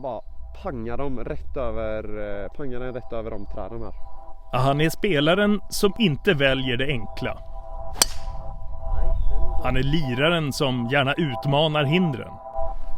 bara pangar den rätt över de träden här. Han är spelaren som inte väljer det enkla. Han är liraren som gärna utmanar hindren.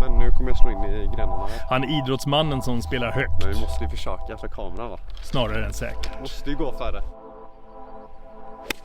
Men nu kommer jag slå in i gränarna här. Han är idrottsmannen som spelar högt. Men vi måste ju försöka för kameran, va? Snarare än säkert. Måste ju gå för det.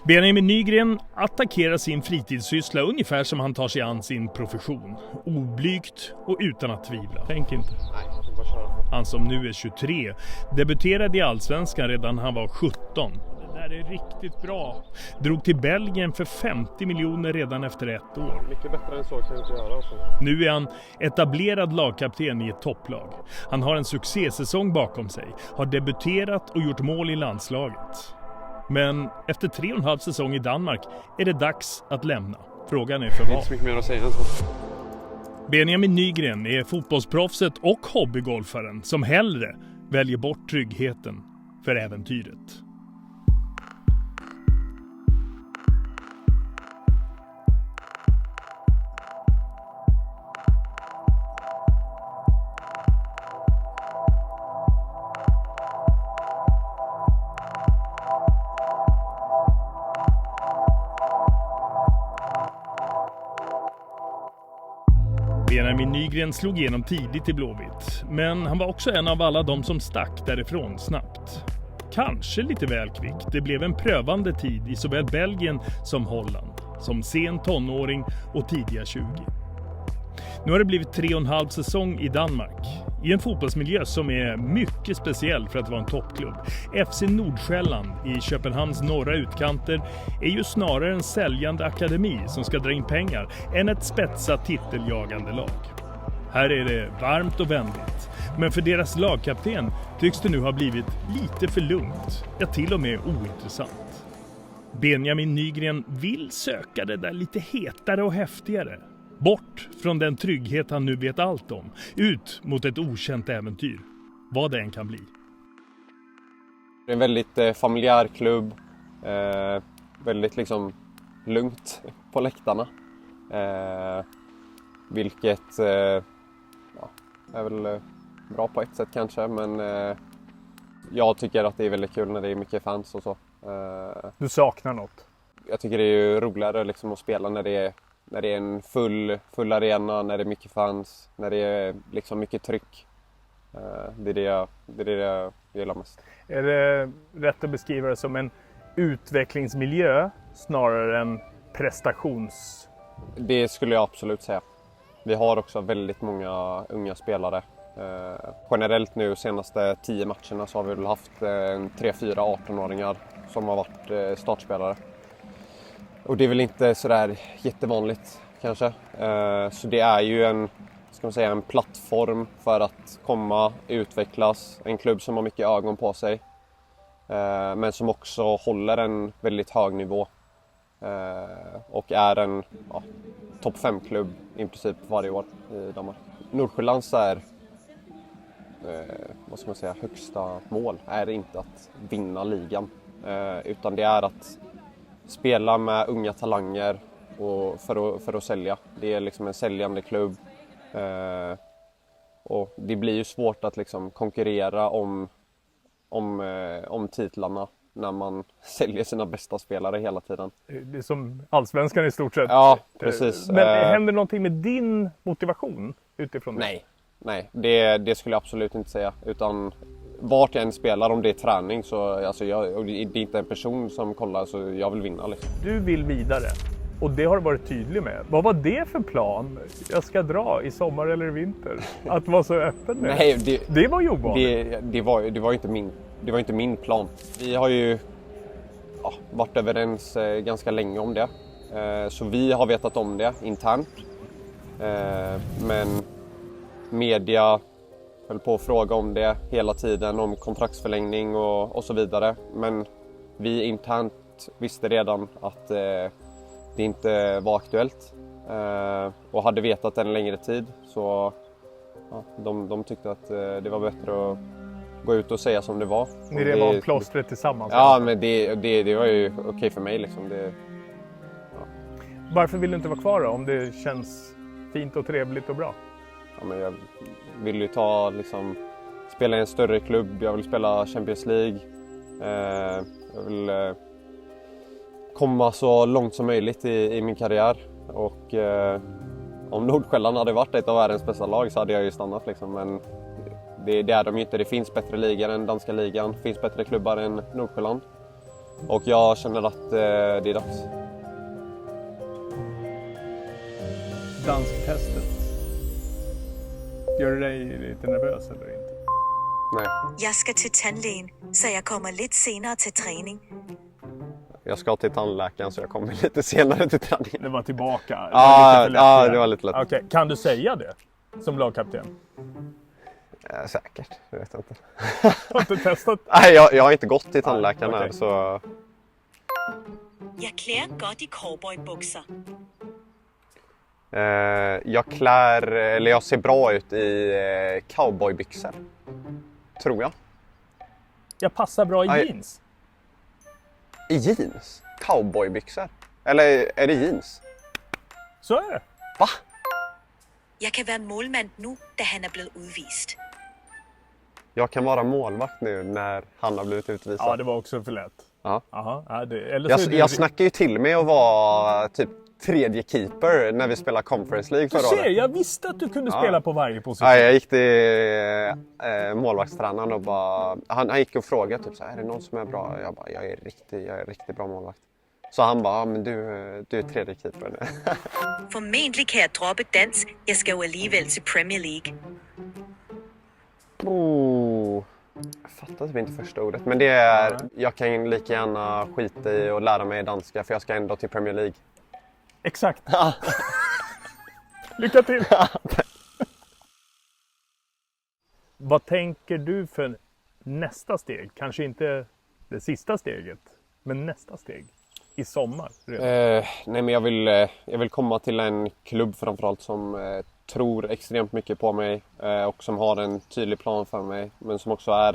Benjamin Nygren attackerar sin fritidssyssla ungefär som han tar sig an sin profession. Oblygt och utan att tvivla. Tänk inte. Nej, jag bara köra. Han som nu är 23 debuterade i Allsvenskan redan när han var 17. Det där är riktigt bra. Drog till Belgien för 50 miljoner redan efter 1 år. Mycket bättre än så kan jag inte göra alltså. Nu är han etablerad lagkapten i ett topplag. Han har en succésäsong bakom sig. Har debuterat och gjort mål i landslaget. Men efter 3,5 säsong i Danmark är det dags att lämna. Frågan är för Det är vad. inte så mycket mer att säga än så. Benjamin Nygren är fotbollsproffset och hobbygolfaren som hellre väljer bort tryggheten för äventyret. Benjamin Nygren slog igenom tidigt i Blåvitt, men han var också en av alla de som stack därifrån snabbt. Kanske lite väl kvickt. Det blev en prövande tid i såväl Belgien som Holland, som sen tonåring och tidiga 20. Nu har det blivit 3,5 säsong i Danmark, i en fotbollsmiljö som är mycket speciell för att vara en toppklubb. FC Nordsjälland i Köpenhamns norra utkanter är ju snarare en säljande akademi som ska dra in pengar än ett spetsat titeljagande lag. Här är det varmt och vänligt, men för deras lagkapten tycks det nu ha blivit lite för lugnt, ja till och med ointressant. Benjamin Nygren vill söka det där lite hetare och häftigare. Bort från den trygghet han nu vet allt om. Ut mot ett okänt äventyr. Vad det än kan bli. Det är en väldigt familjär klubb. Väldigt liksom lugnt på läktarna. Vilket är väl bra på ett sätt kanske. Men jag tycker att det är väldigt kul när det är mycket fans och så. Du saknar något? Jag tycker det är ju roligare liksom att spela när det är en full arena, när det är mycket fans, när det är liksom mycket tryck. Det är det jag gillar mest. Är det rätt att beskriva det som en utvecklingsmiljö snarare än prestations? Det skulle jag absolut säga. Vi har också väldigt många unga spelare. Generellt nu senaste 10 matcherna så har vi väl haft 3-4 18-åringar som har varit startspelare. Och det är väl inte sådär jättevanligt kanske. Så det är ju en plattform för att komma, utvecklas. En klubb som har mycket ögon på sig. Men som också håller en väldigt hög nivå. Och är en topp 5-klubb i princip varje år i Danmark. Nordsjällands högsta mål är inte att vinna ligan. Utan det är att spela med unga talanger och för att sälja. Det är liksom en säljande klubb. Och det blir ju svårt att liksom konkurrera om titlarna när man säljer sina bästa spelare hela tiden. Det är som allsvenskan i stort sett. Ja, precis. Men händer någonting med din motivation utifrån det? Nej, det skulle jag absolut inte säga. Utan vart jag än spelar, om det är träning så alltså det är inte en person som kollar, så jag vill vinna liksom. Du vill vidare och det har du varit tydlig med. Vad var det för plan? Jag ska dra i sommar eller vinter. Att vara så öppen med. Nej, det var ju ovanligt. Det var inte min plan. Vi har ju varit överens ganska länge om det. Så vi har vetat om det internt. Men media höll på att fråga om det hela tiden, om kontraktsförlängning och så vidare. Men vi internt visste redan att det inte var aktuellt. Och hade vetat en längre tid, så de tyckte att det var bättre att gå ut och säga som det var. Ni rev av plåstret tillsammans? Ja, men det var ju okej för mig liksom. Varför vill du inte vara kvar då, om det känns fint och trevligt och bra? ja, men jag vill ju spela i en större klubb, jag vill spela Champions League. Jag vill komma så långt som möjligt i min karriär. Och om Nordsjälland hade varit ett av världens bästa lag så hade jag ju stannat liksom. Men det är de ju inte. Det finns bättre ligor än danska ligan. Det finns bättre klubbar än Nordsjälland. Och jag känner att det är dags. Dansktestet. Gör du dig lite nervös eller inte? Nej. Jag ska till tandläkaren så jag kommer lite senare till träning. Jag ska till tandläkaren så jag kommer lite senare till träningen. Det var tillbaka. Ja, det var lite lätt. Okej. Kan du säga det som lagkapten? Säkert, jag vet inte. Har inte testat? Nej, jag har inte gått till tandläkaren här så... Jag klär gott i cowboybuxor. Jag ser bra ut i cowboybyxor. Tror jag. Jag passar bra i jeans. I jeans? Cowboybyxor? Eller är det jeans? Så är det. Va? Jag kan vara målmand nu där han är blivit utvisad. Jag kan vara målvakt nu när han har blivit utvisad. Ja, det var också för lätt. Ja. Aha, ja, eller så Jag snackar ju till mig att vara typ tredje keeper när vi spelar Conference League förra året. Jag visste att du kunde spela på varje position. Ja, jag gick till målvaktstränaren och bara... Han gick och frågade typ så här, är det någon som är bra? Jag bara, jag är riktigt bra målvakt. Så han bara, men du är tredje keeper nu. Formentlig kan jag droppa dans. Jag ska ju alligevel till Premier League. Jag fattar typ inte första ordet. Men det är, jag kan lika gärna skita i och lära mig danska för jag ska ändå till Premier League. Exakt. Lycka till. Vad tänker du för nästa steg? Kanske inte det sista steget, men nästa steg i sommar redan. Nej, men jag vill komma till en klubb framförallt som tror extremt mycket på mig och som har en tydlig plan för mig. Men som också är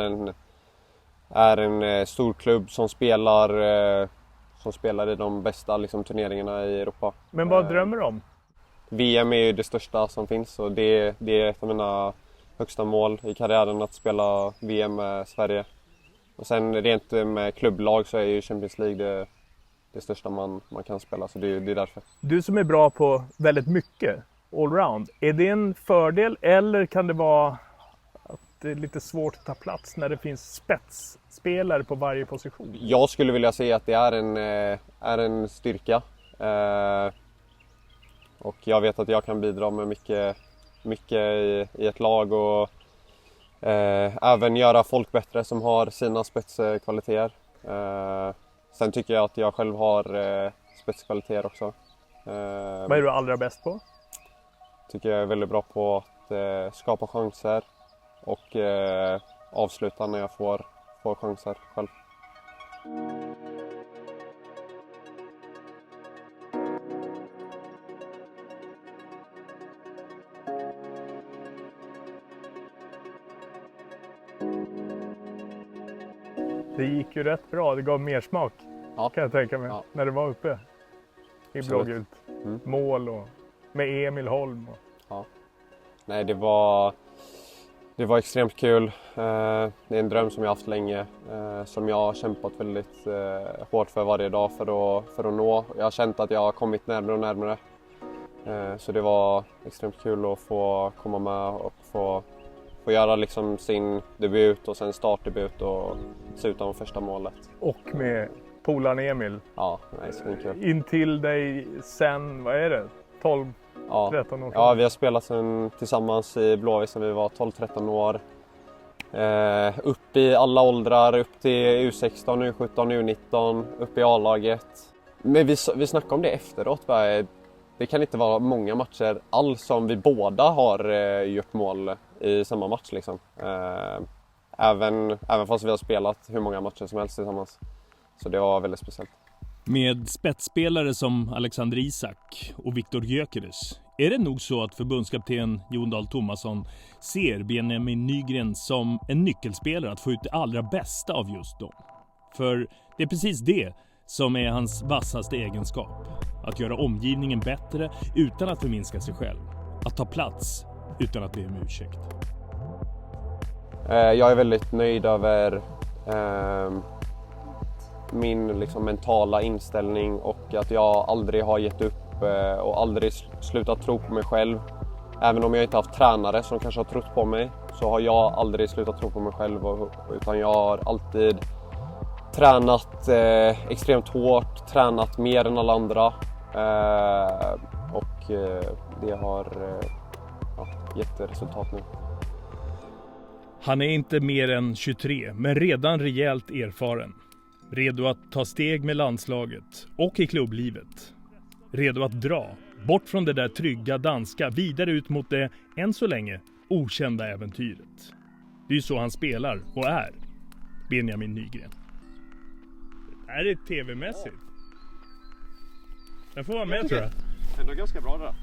en stor klubb som spelar i de bästa turneringarna i Europa. Men vad drömmer du om? VM är ju det största som finns och det är ett av mina högsta mål i karriären att spela VM med Sverige. Och sen rent med klubblag så är ju Champions League det största man kan spela, så det är därför. Du som är bra på väldigt mycket allround, är det en fördel eller kan det vara att det är lite svårt att ta plats när det finns spetsspelare på varje position? Jag skulle vilja säga att det är en styrka. Och jag vet att jag kan bidra med mycket i ett lag och även göra folk bättre som har sina spetskvaliteter. Sen tycker jag att jag själv har spetskvaliteter också. Vad är du allra bäst på? Tycker jag är väldigt bra på att skapa chanser och avsluta när jag får chanser själv. Det gick ju rätt bra, det gav mer smak kan jag tänka mig när det var uppe i blågult. Mål och med Emil Holm. Ja. Nej, det var extremt kul. Det är en dröm som jag haft länge, som jag har kämpat väldigt hårt för varje dag för att nå. Jag har känt att jag har kommit närmare och närmare. Så det var extremt kul att få komma med och få göra sin debut och sen startdebut och sluta om första målet. Och med polaren Emil. Ja, nej, så kul. In till dig sen, vad är det? 12, 13 år? Ja, vi har spelat tillsammans i Blåvitt sedan vi var 12-13 år. Upp i alla åldrar, upp till U16, U17, U19, upp i A-laget. Men vi snackade om det efteråt. Det kan inte vara många matcher alls som vi båda har gjort mål i samma match. Även fast vi har spelat hur många matcher som helst tillsammans. Så det var väldigt speciellt. Med spetsspelare som Alexander Isak och Viktor Gyökeres är det nog så att förbundskapten Jon Dahl Tomasson ser Benjamin Nygren som en nyckelspelare att få ut det allra bästa av just dem. För det är precis det som är hans vassaste egenskap. Att göra omgivningen bättre utan att förminska sig själv. Att ta plats utan att be om ursäkt. Jag är väldigt nöjd över min liksom mentala inställning och att jag aldrig har gett upp och aldrig slutat tro på mig själv. Även om jag inte haft tränare som kanske har trott på mig, så har jag aldrig slutat tro på mig själv, utan jag har alltid tränat extremt hårt, tränat mer än alla andra och det har gett resultat nu. Han är inte mer än 23, men redan rejält erfaren. Redo att ta steg med landslaget och i klubblivet. Redo att dra, bort från det där trygga danska, vidare ut mot det, än så länge, okända äventyret. Det är ju så han spelar och är, Benjamin Nygren. Det här är tv-mässigt. Den får vara med, tror jag. Ändå ganska bra det där.